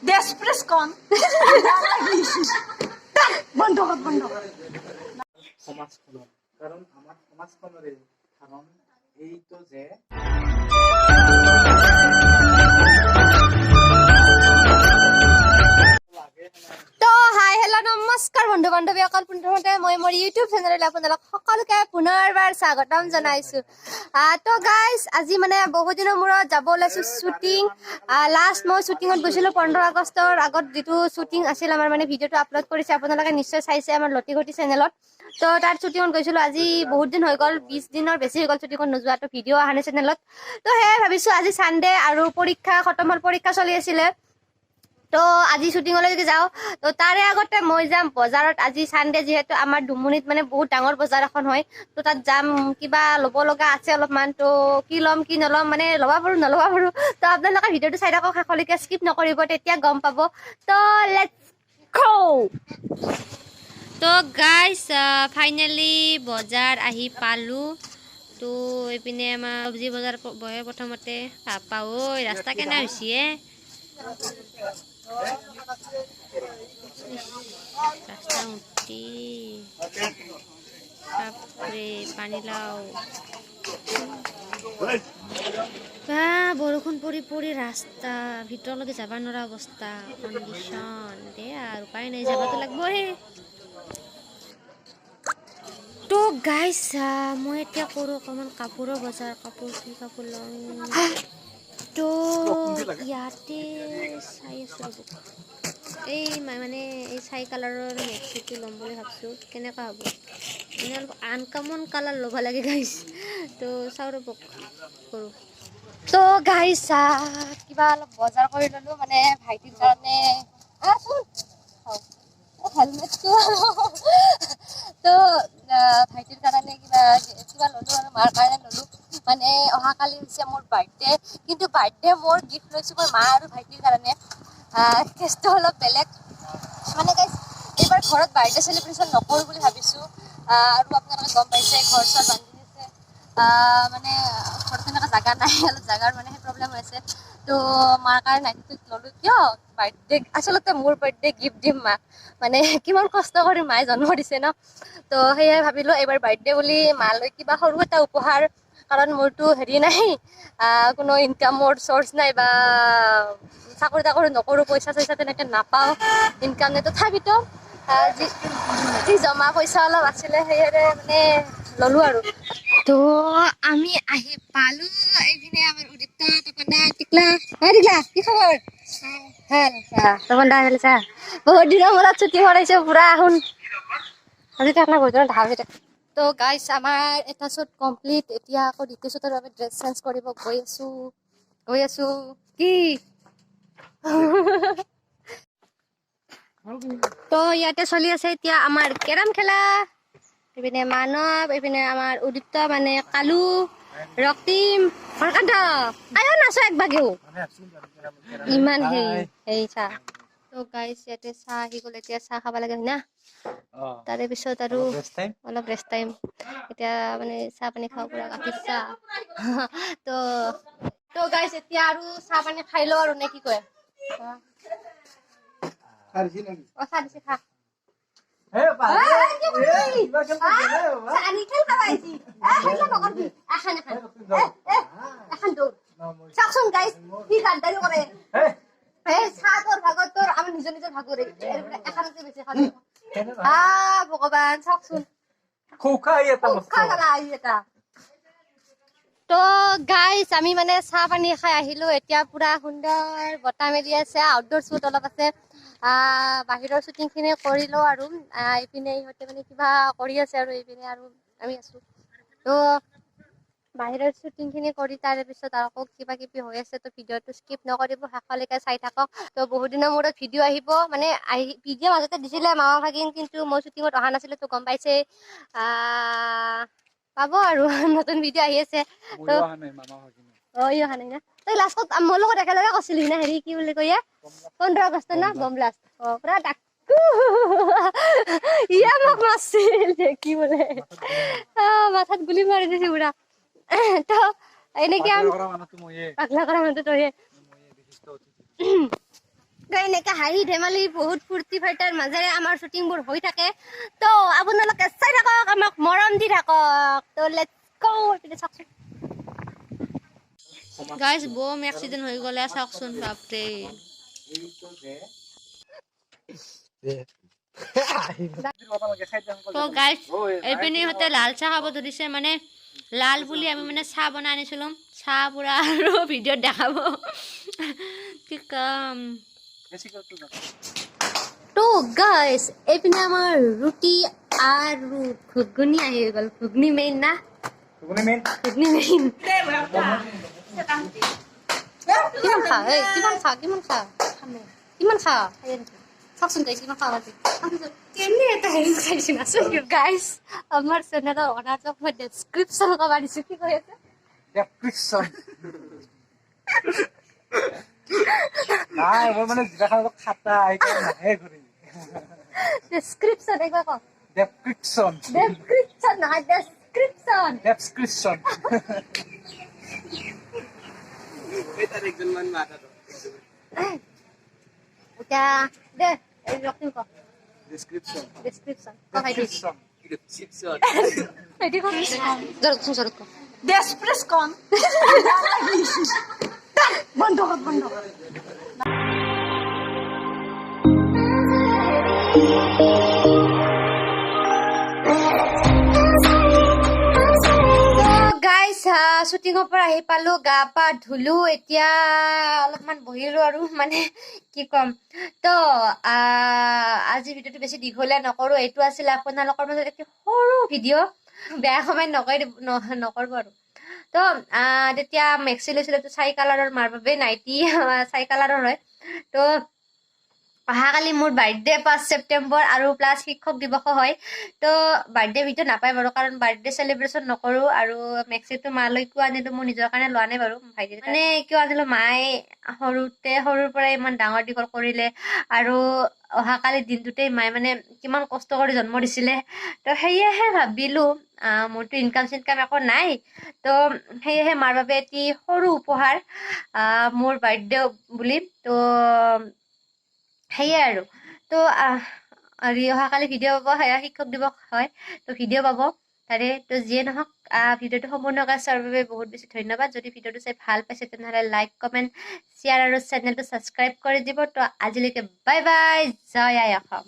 দেশ প্ৰেস কন বন্ধ সমাজখন কাৰণ আমাৰ সমাজখনৰে কাৰণ এই তো যে তো হাই হেল্ল' নমস্কাৰ বন্ধু বান্ধৱীসকল পোনপ্ৰথমতে মই মোৰ ইউটিউব চেনেললৈ আপোনালোক সকলোকে পুনৰবাৰ স্বাগতম জনাইছো। তো গাইজ আজি মানে বহুত দিনৰ মূৰত যাব ওলাইছো শ্বুটিং। লাষ্ট মই শ্বুটিঙত গৈছিলোঁ 15 আগষ্টৰ আগত যিটো শ্বুটিং আছিল আমাৰ মানে ভিডিঅ'টো আপলোড কৰিছে আপোনালোকে নিশ্চয় চাইছে আমাৰ লতি ঘটি চেনেলত। তো তাত শ্বুটিঙত গৈছিলোঁ আজি বহুত দিন হৈ গ'ল 20 দিনৰ বেছি হৈ গ'ল শ্বুটিঙত নোযোৱাটো ভিডিঅ' অহা নাই চেনেলত। তো সেয়ে ভাবিছোঁ আজি ছানডে আৰু পৰীক্ষা খতম হ'ল পৰীক্ষা চলি আছিলে। তো আজি শ্বুটিঙলৈ যদি যাওঁ তো তাৰে আগতে মই যাম বজাৰত আজি ছানডে যিহেতু আমাৰ ডুমুনিত মানে বহুত ডাঙৰ বজাৰ এখন হয়। তো তাত যাম কিবা ল'ব লগা আছে অলপমান। তো কি ল'ম কি নল'ম মানে ল'ব পাৰোঁ নল'ব পাৰোঁ। তো আপোনালোকে ভিডিঅ'টো চাই থাকক শেষলৈকে স্কিপ নকৰিব তেতিয়া গম পাব। তো লেটছ গো। তো গাইজ ফাইনেলি বজাৰ আহি পালোঁ। তো এইপিনে আমাৰ চব্জি বজাৰ বহে প্ৰথমতে পাপা ঐ ৰাস্তা কেনে হৈছে ৰাস্তা উঠি বাপৰে পানীলাও বৰষুণ পৰি পৰি ৰাস্তা ভিতৰলৈকে যাব নোৱাৰা অৱস্থা কণ্ডিশ্যন দে আৰু উপায় নাই যাবতো লাগিবহে। তো গাইজ মই এতিয়া কৰোঁ অকণমান কাপোৰৰ বজাৰ কাপোৰ কি কাপোৰ ল'ম। তো ইয়াতে চাই আছোঁ ৰ'ব এই মানে এই চাই কালাৰৰ মেক্সিটো ল'ম বুলি ভাবছোঁ কেনেকুৱা হ'ব মানে অলপ আনকমন কালাৰ ল'ব লাগে গাইজ। তো চাওঁ ৰ'ব কৰোঁ। তো গাইজ কিবা অলপ বজাৰ কৰি ল'লোঁ মানে ভাইটিৰ কাৰণে হেলমেটটো তো ভাইটিৰ কাৰণে কিবা ল'লোঁ আৰু মাৰ কাৰণে ল'লোঁ মানে অহাকালি হৈছে মোৰ বাৰ্থডে কিন্তু বাৰ্থডে মোৰ গিফ্ট লৈছোঁ মই মা আৰু ভাইটিৰ কাৰণে। কেছটো অলপ বেলেগ মানে গাইজ এইবাৰ ঘৰত বাৰ্থডে চেলিব্ৰেশ্যন নকৰোঁ বুলি ভাবিছোঁ। আৰু আপোনালোকে গম পাইছে ঘৰ চৰ বান্ধি দিছে মানে ঘৰত তেনেকুৱা জেগা নাই অলপ জেগাৰ মানে সেই প্ৰব্লেম হৈছে। তো মাৰ কাৰণে নাইটিটো ল'লোঁ কিয় বাৰ্থডে আচলতে মোৰ বাৰ্থডে গিফ্ট দিম মাক মানে কিমান কষ্ট কৰি মায়ে জন্ম দিছে ন। তো সেয়াই ভাবিলোঁ এইবাৰ বাৰ্থডে বুলি মালৈ কিবা সৰু এটা উপহাৰ কাৰণ মোৰতো হেৰি নাই কোনো ইনকামৰ চ'ৰ্চ নাই বা চাকৰি তাকৰি নকৰোঁ পইচা চইচা তেনেকৈ নাপাওঁ ইনকাম নাই তথাপিতো যি জমা পইচা অলপ আছিলে সেয়েৰে মানে ল'লোঁ আৰু। তো আমি আহি পালোঁ এইপিনে আমাৰ উদিপ্তা তপন দা টিকলা টিকলা কি খবৰ তপন দা চা বহুত দিনৰ মূৰত ছুটি ভৰাইছোঁ পুৰা শুন আজি তাকলা বহুত দিনৰ ধাৰ হৈ থাকে। তো গাইজ আমাৰ এটা শ্বুট কমপ্লিট এতিয়া আকৌ দ্বিতীয় শ্বুটৰ বাবে ড্ৰেছ চেঞ্জ কৰিব গৈ আছোঁ কি তো ইয়াতে চলি আছে এতিয়া আমাৰ কেৰম খেলা। এইপিনে মানৱ এইপিনে আমাৰ উদিপ্ত মানে কালু ৰক্তিম হৰকান্ত আয়ো নাচো একবাগেও ইমান হেৰি চাহ। তো গাইজ ইয়াতে চাহ আহি গ'ল এতিয়া চাহ খাব লাগে হয় না তাৰে পিছত আৰু অলপ ৰেষ্ট টাইম এতিয়া মানে চাহ পানী খাব পৰা গাখীৰ চাহ তো গাইজ এতিয়া আৰু চাহ পানী খাই লওঁ আৰু নে কি কয় চাহ দিছে খা চাওকচোন গাইজ কি গাদ্দাৰি কৰে চাহ তোৰ ভাগত তোৰ আমাৰ নিজৰ নিজৰ ভাগৰ এখানতে বেছি খালি ভগৱান চাওকচোন তো গাইজ আমি মানে চাহ পানী খাই আহিলোঁ এতিয়া পুৰা সুন্দৰ বতাহ মেলি আছে আউটডোৰ শ্বুট অলপ আছে বাহিৰৰ শ্বুটিংখিনি কৰিলোঁ আৰু এইপিনে ইহঁতে মানে কিবা কৰি আছে আৰু এইপিনে আৰু আমি আছোঁ। তো বাহিৰৰ শ্বুটিংখিনি কৰি তাৰে পিছত আকৌ কিবা কিবি হৈ আছে তো ভিডিঅ'টো স্কিপ নকৰিব শেষলৈকে চাই থাকক। তো বহুত দিনৰ মূৰত ভিডিঅ' আহিব মানে ভিডিঅ' মাজতে দিছিলে মামা ভাগিন কিন্তু মই শ্বুটিঙত অহা নাছিলোঁ তো গম পাইছে পাব আৰু নতুন ভিডিঅ' আহি আছে। তো অহা নাই না তই লাষ্টত মোৰ লগত একেলগে কৈছিলি না হেৰি কি বুলি কয় 15 আগষ্ট না বম ব্লাষ্ট পুৰা ডাকু ইয়া মোক মাৰছিল কি বোলে মাথাত গুলি মাৰি দিছে পুৰা। তো এনেকে পাগলা কৰা মানুহটো তই তো এনেকে হাঁহি ধেমালি বহুত ফূৰ্তি ফাৰ্তাৰ মাজেৰে আমাৰ শ্বুটিংবোৰ হৈ থাকে তো আপোনালোকে চাই থাকক আমাক মৰম দি থাকক তো লেটছ গো এইপিনে চাওকচোন গাইজ বম এক্সিডেণ্ট হৈ গ'লে চাওকচোন বাপৰে এইটো যে তো গাইজ এইপিনে ইহঁতে লাল চাহ খাব ধৰিছে মানে লাল বুলি আমি মানে চাহ বনাই আনিছিলোঁ চাহ পুৰা আৰু ভিডিঅ'ত দেখাব কি কাম তো গাইজ এইপিনে আমাৰ ৰুটি আৰু ঘুগুনি আহি গ'ল ঘুগুনি মেইন না ঘুগুনি মেইন কিমান খা চাওকচোন গাইজ কিমান খা কেনে এটা হেৰি খাইছিল আছো গাইজ আমাৰ চেনেলৰ অৰ্ডাৰটো মই ডেছক্ৰিপশ্যন ক'ব দিছোঁ কি কৈ আছে ডেছক্ৰিপশ্যন নাই মই মানে জিৰাখান খাতা আইটা নাহে ঘূৰি ডেছক্ৰিপশ্যন একবাৰ কওক ডেছক্ৰিপশ্যন নহয় ডেছক্ৰিপশ্যন এতিয়া দে এই ৰখিম কওক ডেছক্ৰিপশ্যন ডেছক্ৰিপশ্যন কওক ভাইটি জৰত কওক Desprescon. বন্ধ কৰ। শ্বুটিঙৰ পৰা আহি পালো গা পা ধুলো এতিয়া অলপমান বহিলো আৰু মানে কি কম তো আজি ভিডিঅ'টো বেছি দীঘলীয়া নকৰো এইটো আছিল আপোনালোকৰ মাজত এটি সৰু ভিডিঅ' বেয়া সময় নকৰিব আৰু তো তেতিয়া মেক্সি লৈছিলো 4 কালাৰৰ মাৰ বাবে নাইটি 4 কালাৰৰ হয় তো অহাকালি মোৰ বাৰ্থডে 5 ছেপ্টেম্বৰ আৰু প্লাছ শিক্ষক দিৱস হয় তো বাৰ্থডে ভিডিঅ' নাপায় বাৰু কাৰণ বাৰ্থডে চেলিব্ৰেশ্যন নকৰো আৰু মেক্সিটো মালৈ কিয় আনিলো মোৰ নিজৰ কাৰণে লোৱা নাই বাৰু ভাইটিৰ মানে কিয় আনিলো মায়ে সৰুৰ পৰাই ইমান ডাঙৰ দীঘল কৰিলে আৰু অহাকালি দিনটোতেই মায়ে মানে কিমান কষ্ট কৰি জন্ম দিছিলে তো সেয়েহে ভাবিলো মোৰতো ইনকাম চিনকাম একো নাই তো সেয়েহে মাৰ বাবে এটি সৰু উপহাৰ মোৰ বাৰ্থডে বুলি তো সেয়ে আৰু তো অহাকালি ভিডিঅ' পাব সেয়া শিক্ষক দিৱস হয় তো ভিডিঅ' পাব তাৰে তো যিয়ে নহওক ভিডিঅ'টো সম্পূৰ্ণকৈ চোৱাৰ বাবে বহুত বেছি ধন্যবাদ যদি ভিডিঅ'টো চাই ভাল পাইছে তেনেহ'লে লাইক কমেণ্ট শ্বেয়াৰ আৰু চেনেলটো ছাবস্ক্ৰাইব কৰি দিব তো আজিলৈকে বাই বাই জয় আই অসম